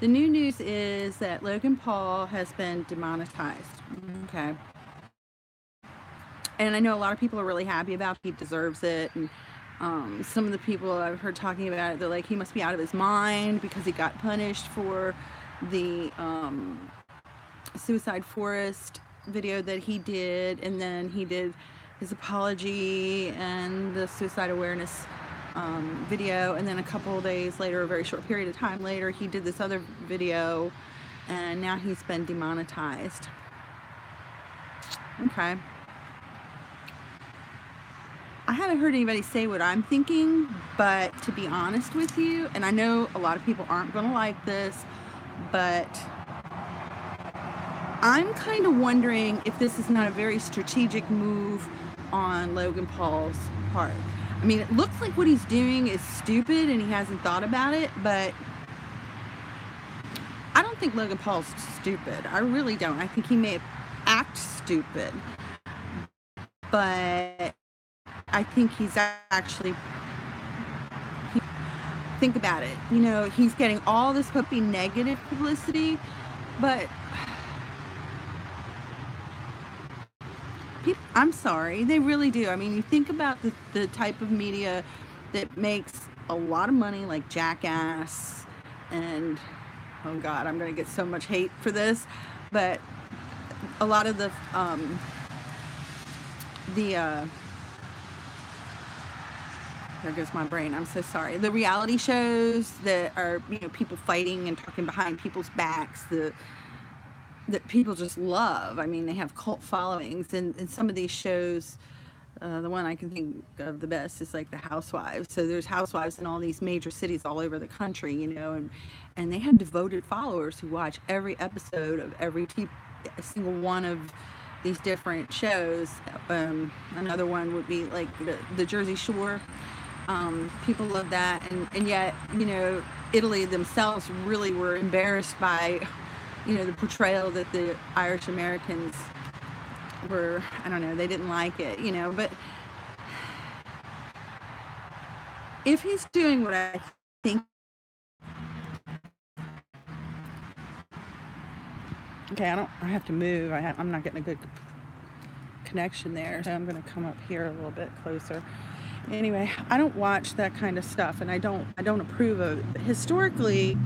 The new news is that Logan Paul has been demonetized. Okay. And I know a lot of people are really happy about it. He deserves it. And some of the people I've heard talking about it, they're like, he must be out of his mind because he got punished for the Suicide Forest video that he did, and then he did his apology and the suicide awareness video, and then a couple of days later, a very short period of time later, he did this other video, and now he's been demonetized. Okay. I haven't heard anybody say what I'm thinking, but to be honest with you, and I know a lot of people aren't going to like this, but I'm kind of wondering if this is not a very strategic move on Logan Paul's part. I mean, it looks like what he's doing is stupid and he hasn't thought about it, but I don't think Logan Paul's stupid. I really don't. I think he may act stupid, but I think he's actually, think about it. You know, he's getting all this puppy negative publicity, but people, I'm sorry, they really do. I mean, you think about the type of media that makes a lot of money, like Jackass, and oh God, I'm going to get so much hate for this, but a lot of there goes my brain, I'm so sorry. The reality shows that are, you know, people fighting and talking behind people's backs, that people just love. I mean, they have cult followings, and some of these shows, the one I can think of the best is like the Housewives. So there's housewives in all these major cities all over the country, you know, and they have devoted followers who watch every episode of every single one of these different shows. Another one would be like the Jersey Shore. People love that, and yet, you know, Italy themselves really were embarrassed by, you know, the portrayal that the Irish Americans were, I don't know, they didn't like it, you know. But if he's doing what I think, okay, I have to move. I'm not getting a good connection there, so I'm going to come up here a little bit closer. Anyway, I don't watch that kind of stuff, and I don't approve of it. But historically,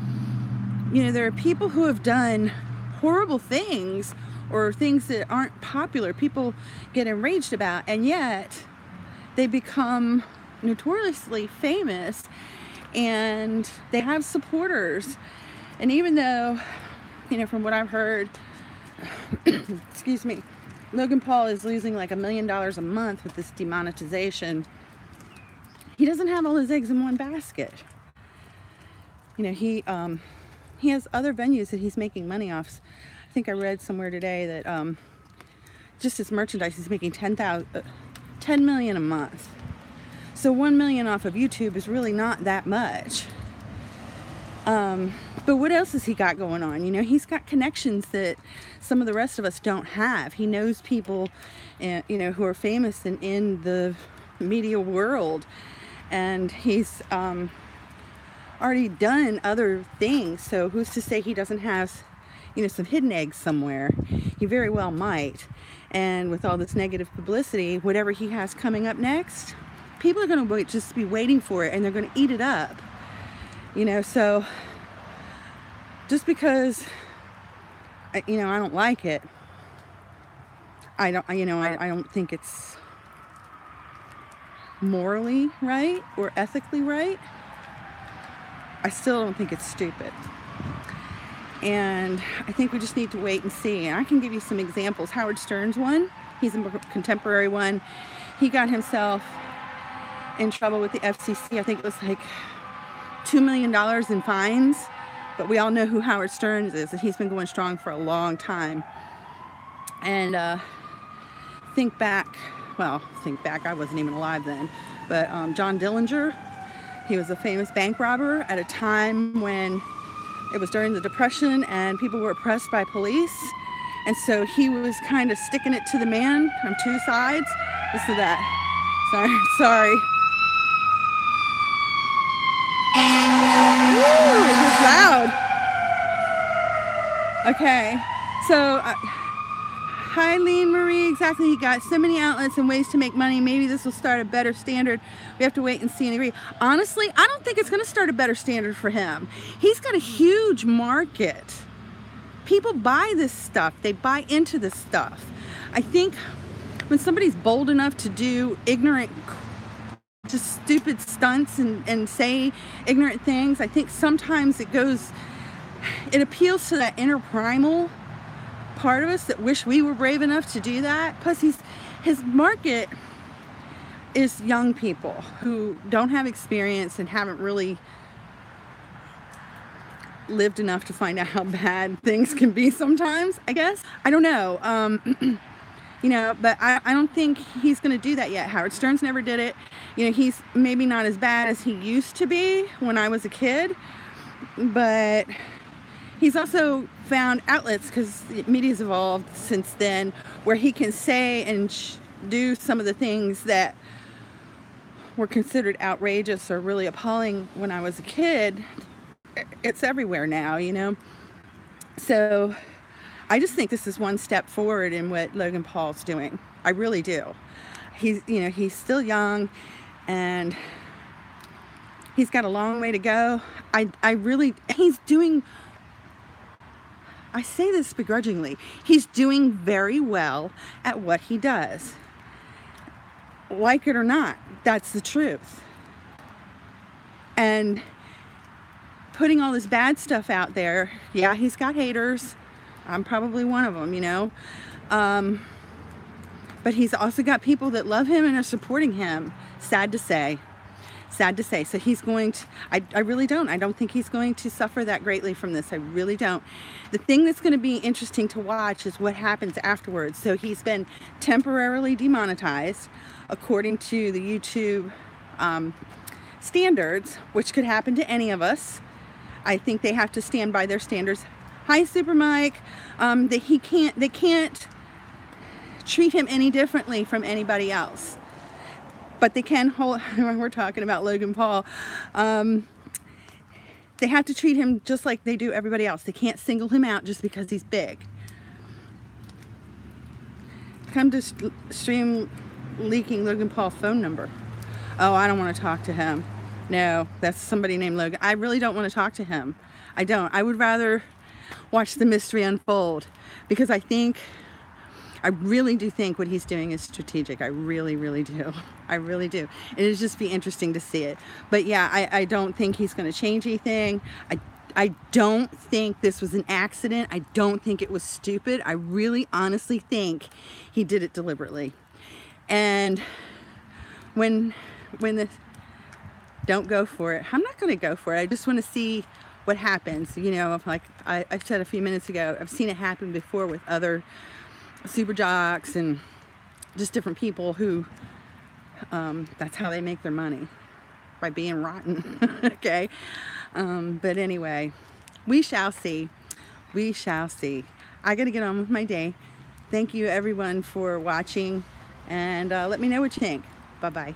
you know, there are people who have done horrible things or things that aren't popular, people get enraged about, and yet they become notoriously famous and they have supporters. And even though, you know, from what I've heard, excuse me, Logan Paul is losing like $1 million a month with this demonetization, he doesn't have all his eggs in one basket. You know, he has other venues that he's making money off. I think I read somewhere today that just his merchandise, he's making $10 million a month. So $1 million off of YouTube is really not that much. But what else has he got going on? You know, he's got connections that some of the rest of us don't have. He knows people, you know, who are famous in the media world, and he's already done other things. So who's to say he doesn't have, you know, some hidden eggs somewhere? He very well might. And with all this negative publicity, whatever he has coming up next, people are going to just be waiting for it, and they're going to eat it up. You know, so just because, you know, I don't like it, I don't think it's morally right or ethically right. I still don't think it's stupid. And I think we just need to wait and see. And I can give you some examples. Howard Stern's one, he's a contemporary one. He got himself in trouble with the FCC. I think it was like $2 million in fines. But we all know who Howard Stern is, and he's been going strong for a long time. And think back, I wasn't even alive then, but John Dillinger, he was a famous bank robber at a time when it was during the Depression and people were oppressed by police. And so he was kind of sticking it to the man on two sides. Listen to that. Sorry. Woo, it was loud. Okay, so hi, Lean Marie. Exactly. He got so many outlets and ways to make money. Maybe this will start a better standard. We have to wait and see and agree. Honestly, I don't think it's going to start a better standard for him. He's got a huge market. People buy this stuff. They buy into this stuff. I think when somebody's bold enough to do ignorant, just stupid stunts and say ignorant things, I think sometimes it appeals to that inner primal part of us that wish we were brave enough to do that. Plus his market is young people who don't have experience and haven't really lived enough to find out how bad things can be sometimes, I guess. I don't know. You know, but I don't think he's going to do that yet. Howard Stern's never did it. You know, he's maybe not as bad as he used to be when I was a kid, but he's also found outlets, because media's evolved since then, where he can say and do some of the things that were considered outrageous or really appalling when I was a kid. It's everywhere now, you know. So I just think this is one step forward in what Logan Paul's doing. I really do. He's still young and he's got a long way to go. I say this begrudgingly, he's doing very well at what he does. Like it or not, that's the truth. And putting all this bad stuff out there, yeah, he's got haters. I'm probably one of them, you know. But he's also got people that love him and are supporting him. Sad to say. So he's going to, I really don't. I don't think he's going to suffer that greatly from this. I really don't. The thing that's going to be interesting to watch is what happens afterwards. So he's been temporarily demonetized according to the YouTube standards, which could happen to any of us. I think they have to stand by their standards. Hi, Super Mike. They can't treat him any differently from anybody else. But they can hold, we're talking about Logan Paul, they have to treat him just like they do everybody else. They can't single him out just because he's big. Come to stream leaking Logan Paul's phone number. Oh, I don't want to talk to him. No, that's somebody named Logan. I really don't want to talk to him. I don't. I would rather watch the mystery unfold, because I really do think what he's doing is strategic. I really, really do. I really do. It'll just be interesting to see it. But yeah, I don't think he's going to change anything. I don't think this was an accident. I don't think it was stupid. I really honestly think he did it deliberately. And when the don't go for it, I'm not going to go for it. I just want to see what happens. You know, like I said a few minutes ago, I've seen it happen before with other super jocks and just different people who that's how they make their money, by being rotten. Okay, but anyway, we shall see. I gotta get on with my day. Thank you everyone for watching, and let me know what you think. Bye bye.